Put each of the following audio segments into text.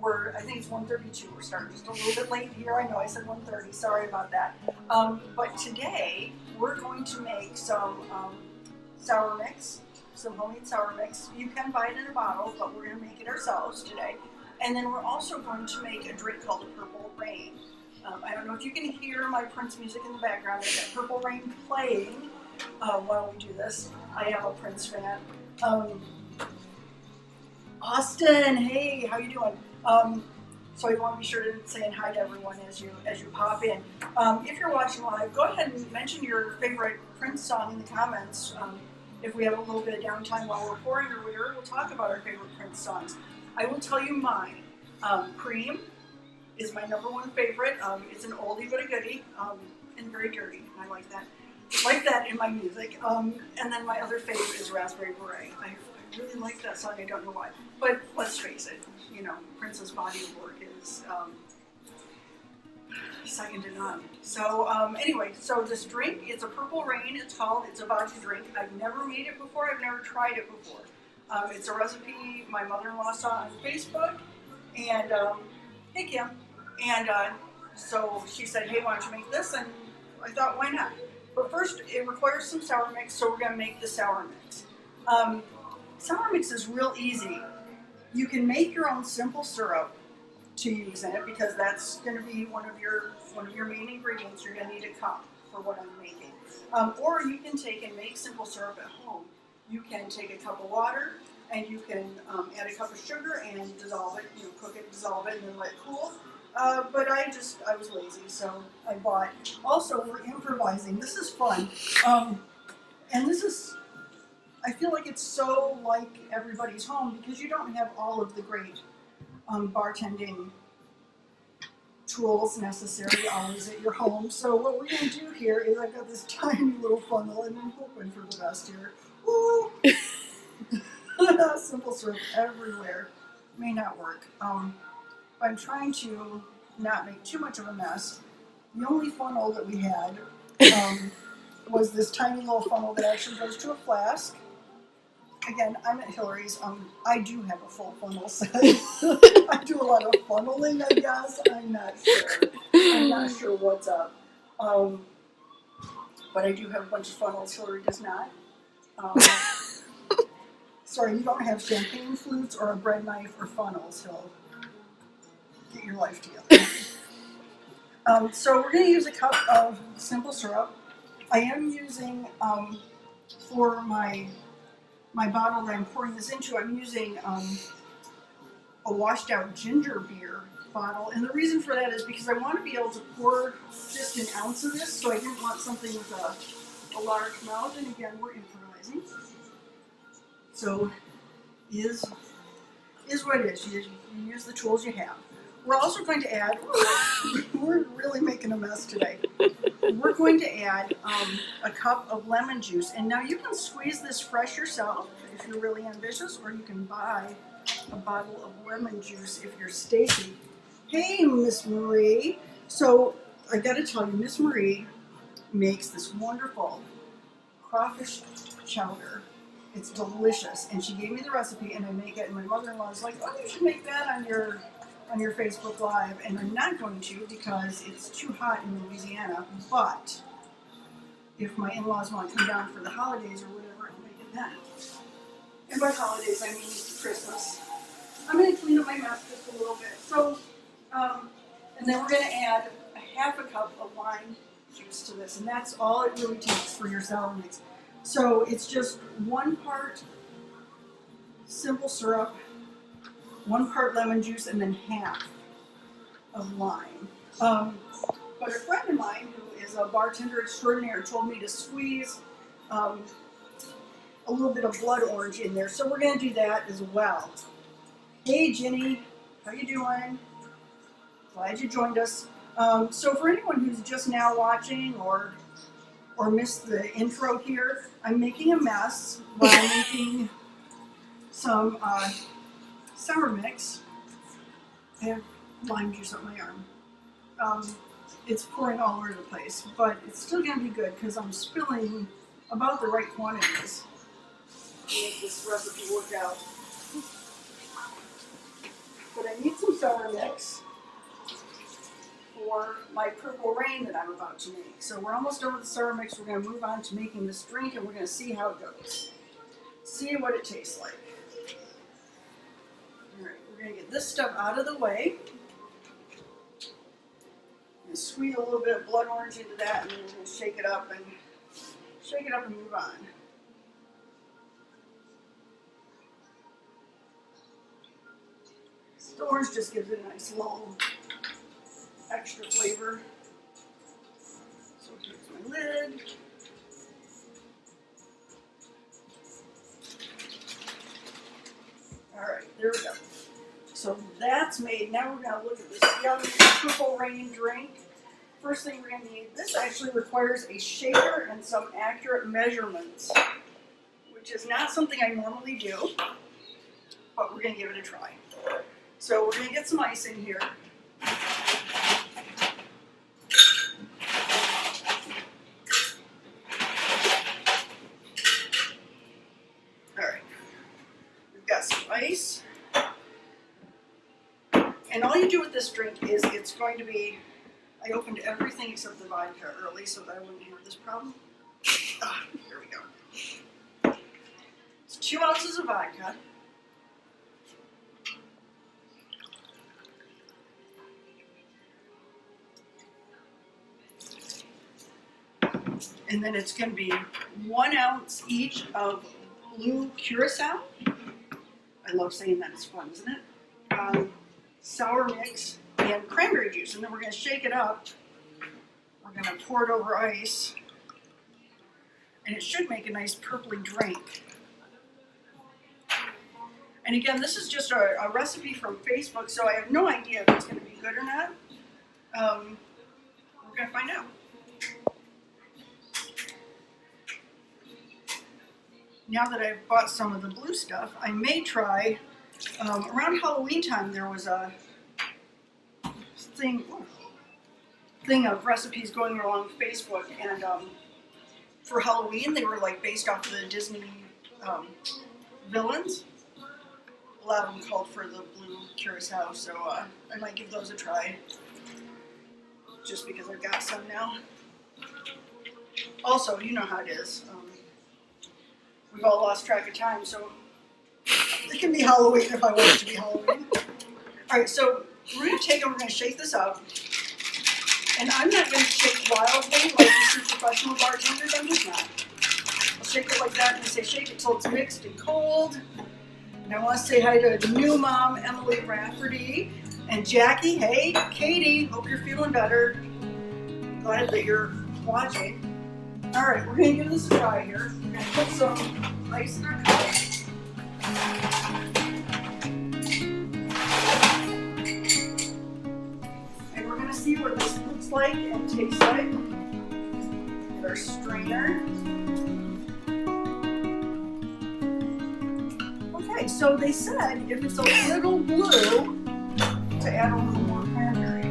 I think it's 1:32. We're starting just a little bit late here. I know I said 1:30. Sorry about that. But today we're going to make some sour mix, some homemade sour mix. You can buy it in a bottle, but we're going to make it ourselves today. And then we're also going to make a drink called the Purple Rain. I don't know if you can hear my Prince music in the background. I've got Purple Rain playing while we do this. I am a Prince fan. Austin, hey, how you doing? So I want to be sure to saying hi to everyone as you pop in. If you're watching live, go ahead and mention your favorite Prince song in the comments. If we have a little bit of downtime while we're pouring or whatever, we'll talk about our favorite Prince songs. I will tell you mine. Cream is my number one favorite. It's an oldie but a goodie, and very dirty. I like that. Like that in my music. And then my other favorite is Raspberry Beret. I really like that song. I don't know why. But let's face it, Prince's body of work is second to none. So anyway, so this drink, it's a Purple Rain. It's a vodka drink. I've never made it before. I've never tried it before. It's a recipe my mother-in-law saw on Facebook. And hey, Kim. And so she said, hey, why don't you make this? And I thought, why not? But first, it requires some sour mix, so we're going to make the sour mix. Sour mix is real easy. You can make your own simple syrup to use in it because that's going to be one of your main ingredients. You're going to need a cup for what I'm making. Or you can take and make simple syrup at home. You can take a cup of water and you can add a cup of sugar and dissolve it. Cook it, dissolve it, and then let it cool. But I was lazy, so I bought. Also, we're improvising. This is fun, and this is. I feel like it's so like everybody's home because you don't have all of the great bartending tools necessary always at your home. So what we're going to do here is I've got this tiny little funnel, and I'm hoping for the best here. Ooh. Simple syrup everywhere. May not work. I'm trying to not make too much of a mess. The only funnel that we had was this tiny little funnel that actually goes to a flask. Again, I'm at Hillary's. I do have a full funnel set. I do a lot of funneling, I guess. I'm not sure. I'm not sure what's up. But I do have a bunch of funnels. Hillary does not. Sorry, you don't have champagne flutes or a bread knife or funnels, Hill. Get your life together. So we're going to use a cup of simple syrup. I am using, for my bottle that I'm pouring this into, I'm using a washed out ginger beer bottle. And the reason for that is because I want to be able to pour just an ounce of this, so I didn't want something with a large mouth. And again, we're improvising. So is what it is. You use the tools you have. We're also going to add, we're really making a mess today. We're going to add a cup of lemon juice. And now you can squeeze this fresh yourself if you're really ambitious, or you can buy a bottle of lemon juice if you're Stacy. Hey, Miss Marie. So I got to tell you, Miss Marie makes this wonderful crawfish chowder. It's delicious. And she gave me the recipe, and I make it. And my mother-in-law is like, oh, you should make that on your Facebook Live, and I'm not going to because it's too hot in Louisiana, but if my in-laws want to come down for the holidays or whatever, I'll make it then. And by holidays, I mean Christmas. I'm going to clean up my mess just a little bit. So, and then we're going to add a half a cup of lime juice to this, and that's all it really takes for your sour mix. So it's just 1 part simple syrup, 1 part lemon juice, and then half of lime. But a friend of mine who is a bartender extraordinaire told me to squeeze a little bit of blood orange in there. So we're going to do that as well. Hey, Jenny. How you doing? Glad you joined us. So for anyone who's just now watching or missed the intro here, I'm making a mess while making some sour mix. I have lime juice on my arm. It's pouring all over the place, but it's still going to be good because I'm spilling about the right quantities to make this recipe work out. But I need some sour mix for my purple rain that I'm about to make. So we're almost done with the sour mix. We're going to move on to making this drink, and we're going to see how it goes. See what it tastes like. All right, we're going to get this stuff out of the way. And squeeze a little bit of blood orange into that, and then we're going to shake it up and move on. The orange just gives it a nice little extra flavor. So here's my lid. All right, there we go. So that's made. Now we're going to look at this yummy purple rain drink. First thing we're going to need, this actually requires a shaker and some accurate measurements, which is not something I normally do, but we're going to give it a try. So we're going to get some ice in here. All right, we've got some ice. And all you do with this drink is it's going to be, I opened everything except the vodka early so that I wouldn't have this problem. Here we go. It's 2 ounces of vodka. And then it's going to be 1 ounce each of blue curacao. I love saying that, it's fun, isn't it? Sour mix and cranberry juice. And then we're going to shake it up. We're going to pour it over ice. And it should make a nice purpley drink. And again, this is just a recipe from Facebook, so I have no idea if it's going to be good or not. We're going to find out. Now that I've bought some of the blue stuff, I may try, around Halloween time there was a thing of recipes going along Facebook, and for Halloween they were like based off of the Disney villains. A lot of them called for the blue curacao, so I might give those a try, just because I've got some now. Also, you know how it is. We've all lost track of time, so it can be Halloween if I want it to be Halloween. All right, so we're going to take and we're going to shake this up. And I'm not going to shake wildly like you see professional bartenders. I'm just not. I'll shake it like that and say shake it till it's mixed and cold. And I want to say hi to new mom, Emily Rafferty, and Jackie. Hey, Katie, hope you're feeling better. Glad that you're watching. All right, we're going to give this a try here. We're going to put some ice in our cup. And we're going to see what this looks like and tastes like. Get our strainer. Okay, so they said if it's a little blue, to add a little more cranberry.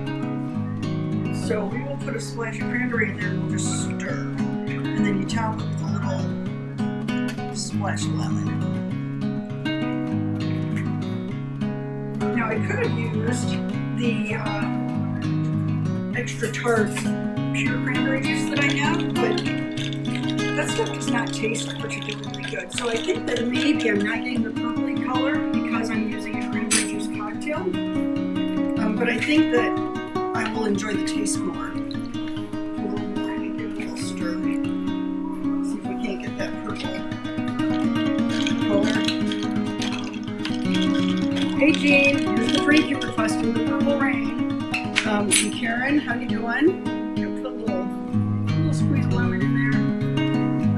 So we will put a splash of cranberry in there and we'll just stir. And then you top it with a little splash of lemon. Now I could have used the extra tart pure cranberry juice that I have, but that stuff does not taste particularly good. So I think that maybe I'm not getting the purpley color because I'm using a cranberry juice cocktail. But I think that I will enjoy the taste more. Hey Jean, here's the drink you requested, the Purple Rain. And Karen, how you doing? Put a little squeeze of lemon in there.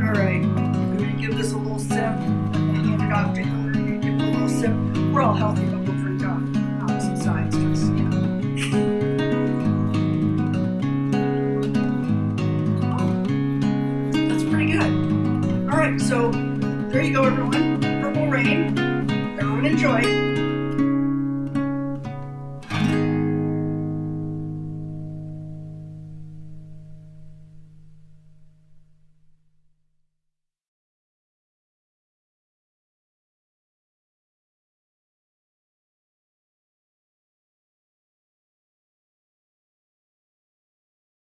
All right, I'm gonna give this a little sip. I'm gonna hand it off to Hillary and give it a little sip. We're all healthy